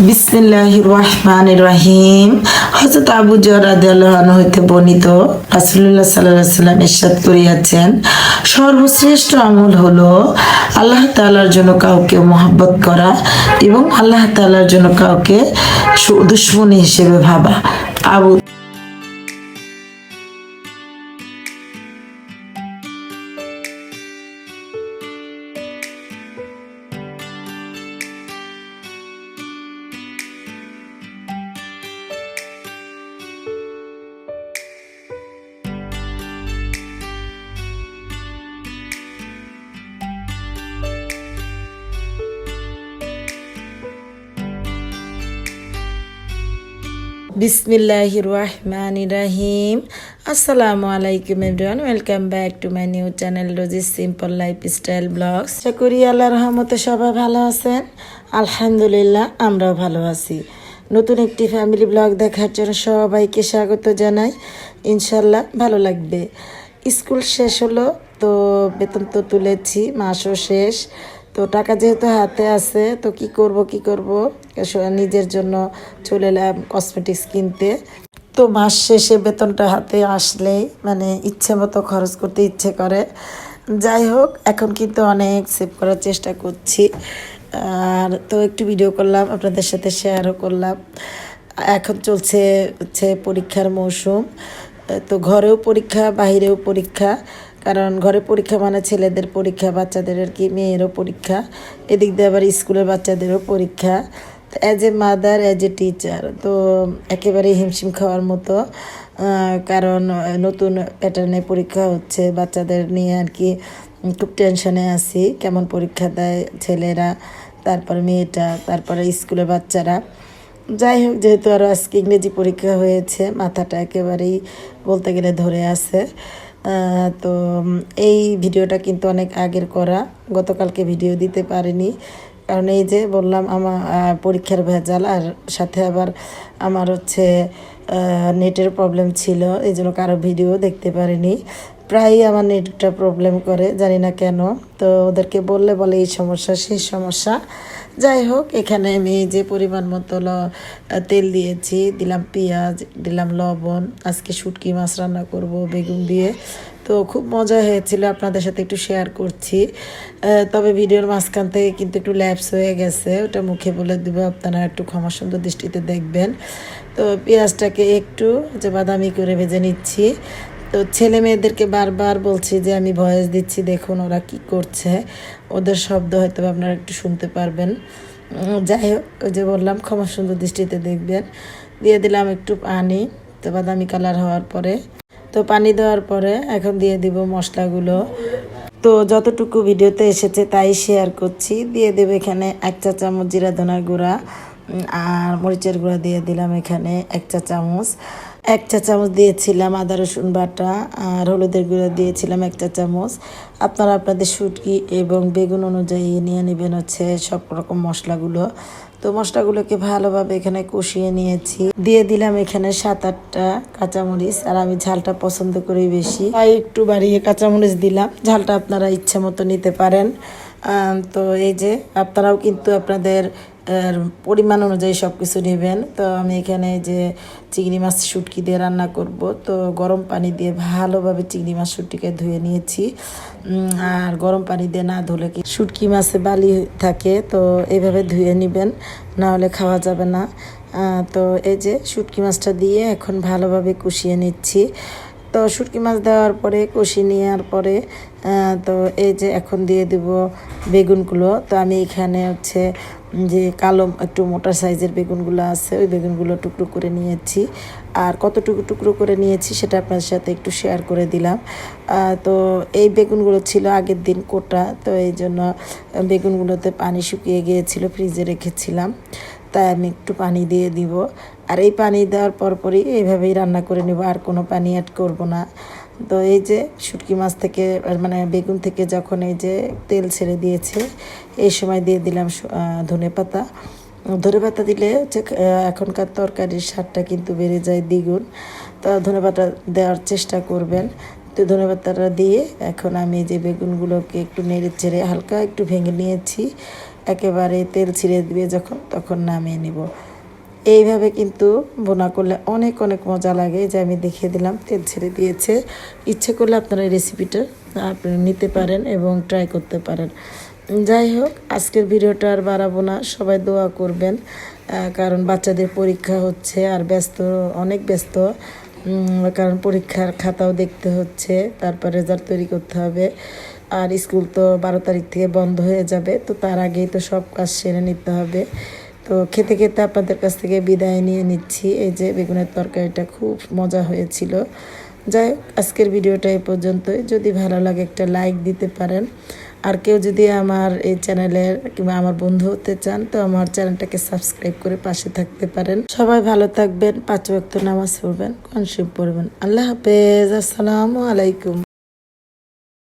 বিসমিল্লাহির রহমানির রহিম। হযরত আবু যর রাদিয়াল্লাহু আনহু হইতে বর্ণিত রাসূলুল্লাহ সাল্লাল্লাহু আলাইহি ওয়াসাল্লাম ইরশাদ করিয়াছেন, সর্বশ্রেষ্ঠ আমল হলো আল্লাহ তাআলার জন্য কাউকে মহব্বত করা এবং আল্লাহ তাআলার জন্য কাউকে দুশমনী হিসেবে ভাবা। আবু বিসমিল্লাহির রহমানির রহিম। আসসালামু আলাইকুম everyone, welcome back to my new channel Rosie's simple lifestyle vlogs. আশা করি আল্লাহর রহমতে সবাই ভালো আছেন। আলহামদুলিল্লাহ, আমরাও ভালো আছি। নতুন একটি ফ্যামিলি ব্লগ দেখার জন্য সবাইকে স্বাগত জানাই। ইনশাল্লাহ ভালো লাগবে। স্কুল শেষ হলো, তো বেতন তো তুলেছি, মাসও শেষ। তো টাকা যেহেতু হাতে আছে, তো কি করব নিজের জন্য চলে এলাম কসমেটিক্স কিনতে। তো মাস শেষে বেতনটা হাতে আসলেই মানে ইচ্ছে মতো খরচ করতে ইচ্ছে করে। যাই হোক, এখন কিন্তু অনেক সেভ করার চেষ্টা করছি। আর তো একটু ভিডিও করলাম, আপনাদের সাথে শেয়ারও করলাম। এখন চলছে পরীক্ষার মৌসুম। তো ঘরেও পরীক্ষা, বাহিরেও পরীক্ষা। কারণ ঘরে পরীক্ষা মানে ছেলেদের পরীক্ষা, বাচ্চাদের আর কি মেয়েরও পরীক্ষা, এদিক দিয়ে আবার স্কুলের বাচ্চাদেরও পরীক্ষা। As a mother, as a teacher, তো একেবারেই হিমশিম খাওয়ার মতো। কারণ নতুন প্যাটার্নে পরীক্ষা হচ্ছে, বাচ্চাদের নিয়ে আর কি খুব টেনশনে আছি, কেমন পরীক্ষা দেয় ছেলেরা, তারপরে মেয়েটা, তারপরে স্কুলের বাচ্চারা। যাই হোক, যেহেতু আরও আজকে ইংরেজি পরীক্ষা হয়েছে, মাথাটা একেবারেই বলতে গেলে ধরে আছে। তো এই ভিডিওটা কিন্তু অনেক আগের করা, গতকালকে ভিডিও দিতে পারিনি। কারণ এই যে বললাম, আমার পরীক্ষার ভেজাল, আর সাথে আবার আমার নেটের প্রবলেম ছিল, এই জন্য কারো ভিডিও দেখতে পারিনি। প্রায়ই আমার নেটটা প্রবলেম করে, জানি না কেন। তো ওদেরকে বললে বলে এই সমস্যা সেই সমস্যা। যাই হোক, এখানে আমি যে পরিমাণ মতো তেল দিয়েছি, দিলাম পেঁয়াজ, দিলাম লবণ। আজকে শুটকি মাছ রান্না করব বেগুন দিয়ে। তো খুব মজা হয়েছিল, আপনাদের সাথে একটু শেয়ার করছি। তবে ভিডিওর মাঝখান থেকে কিন্তু একটু ল্যাপস হয়ে গেছে, ওটা মুখে বলে দিব, আপনারা একটু ক্ষমা সুন্দর দৃষ্টিতে দেখবেন। তো পেঁয়াজটাকে একটু বাদামি করে ভেজে নিচ্ছি। তো ছেলে মেয়েদেরকে বারবার বলছি যে আমি ভয়েস দিচ্ছি, দেখুন ওরা কি করছে, ওদের শব্দ হয়তো আপনারা একটু শুনতে পারবেন। যাই হোক, ওই যে বললাম ক্ষমা সুন্দর দৃষ্টিতে দেখবেন। দিয়ে দিলাম একটু পানি, তো বাদামি কালার হওয়ার পরে, তো পানি দেওয়ার পরে এখন দিয়ে দিব মশলাগুলো। তো যতটুকু ভিডিওতে এসেছে তাই শেয়ার করছি। দিয়ে দেবো এখানে 1 চা চামচ জিরা ধনার গুঁড়া, আর মরিচের গুঁড়া দিয়ে দিলাম এখানে 1 চা চামচ। 1 চা চামচ দিয়েছিলাম আদা রসুন বাটা, আর হলুদের গুঁড়া দিয়েছিলাম 1 চা চামচ। আপনারা আপনাদের শুটকি এবং বেগুন অনুযায়ী নিয়ে নেবেন সব রকম মশলাগুলো। তো মশলাগুলোকে ভালোভাবে এখানে কষিয়ে নিয়েছি। দিয়ে দিলাম এখানে 7-8টা কাঁচামরিচ, আর আমি ঝালটা পছন্দ করি বেশি, তাই একটু বাড়িয়ে কাঁচামরিচ দিলাম। ঝালটা আপনারা ইচ্ছে মতো নিতে পারেন। তো এই যে আপনারাও কিন্তু আপনাদের পরিমাণ অনুযায়ী সব কিছু নেবেন। তো আমি এখানে যে চিংড়ি মাছ শুটকি দিয়ে রান্না করব, তো গরম পানি দিয়ে ভালোভাবে চিংড়ি মাছ শুটকিকে ধুয়ে নিয়েছি। আর গরম পানি দিয়ে না ধুলে কি শুটকি মাছে বালি থাকে, তো এইভাবে ধুয়ে নেবেন, না হলে খাওয়া যাবে না। তো এই যে শুটকি মাছটা দিয়ে এখন ভালোভাবে কষিয়ে নিচ্ছি। তো শুটকি মাছ দেওয়ার পরে কষিয়ে নেওয়ার পরে তো এই যে এখন দিয়ে দেব বেগুনগুলো। তো আমি এখানে যে কালো একটু মোটা সাইজের বেগুনগুলো আছে, ওই বেগুনগুলো টুকরো করে নিয়েছি। আর কতটুকু টুকরো করে নিয়েছি সেটা আপনার সাথে একটু শেয়ার করে দিলাম। তো এই বেগুনগুলো ছিল আগের দিন কোটা, তো এই জন্য বেগুনগুলোতে পানি শুকিয়ে গিয়েছিল, ফ্রিজে রেখেছিলাম, তাই আমি একটু পানি দিয়ে দিব। আর এই পানি দেওয়ার পরপরই এইভাবেই রান্না করে নেব, আর কোনো পানি অ্যাড করব না। তো এই যে শুটকি মাছ থেকে মানে বেগুন থেকে যখন এই যে তেল ছেড়ে দিয়েছে, এই সময় দিয়ে দিলাম ধনেপাতা। ধনেপাতা দিলে এখনকার তরকারির স্বাদটা কিন্তু বেড়ে যায় দ্বিগুণ। তো ধনেপাতা দেওয়ার চেষ্টা করবেন। তো ধনেপাতাটা দিয়ে এখন আমি যে বেগুনগুলোকে একটু নেড়ে চেড়ে হালকা একটু ভেঙে নিয়েছি, একেবারে তেল ছিঁড়ে দিবে যখন তখন নামিয়ে নিব। এইভাবে কিন্তু বোনা করলে অনেক অনেক মজা লাগে, যে আমি দেখিয়ে দিলাম তেল ছেড়ে দিয়েছে। ইচ্ছে করলে আপনারা এই রেসিপিটা আপনি নিতে পারেন এবং ট্রাই করতে পারেন। যাই হোক, আজকের ভিডিওটা আর বাড়াবো না, সবাই দোয়া করবেন, কারণ বাচ্চাদের পরীক্ষা হচ্ছে আর অনেক ব্যস্ত, কারণ পরীক্ষার খাতাও দেখতে হচ্ছে, তারপর রেজাল্ট তৈরি করতে হবে। আর স্কুল তো 12 তারিখ থেকে বন্ধ হয়ে যাবে, তো তার আগেই তো সব কাজ সেরে নিতে হবে। তো খেতে খেতে আপনাদের কাছ থেকে বিদায় নিয়ে নিচ্ছি। এই যে বেগুনের তরকারিটা খুব মজা হয়েছিল। যাই হোক, আজকের ভিডিওটা এই পর্যন্তই। যদি ভালো লাগে একটা লাইক দিতে পারেন। আর কেউ যদি আমার এই চ্যানেলের কিংবা আমার বন্ধু হতে চান, তো আমার চ্যানেলটাকে সাবস্ক্রাইব করে পাশে থাকতে পারেন। সবাই ভালো থাকবেন, 5 ওয়াক্ত নামাজ পড়বেন, কোরআন শরীফ পড়বেন। আল্লাহ হাফেজ, আসসালামু আলাইকুম।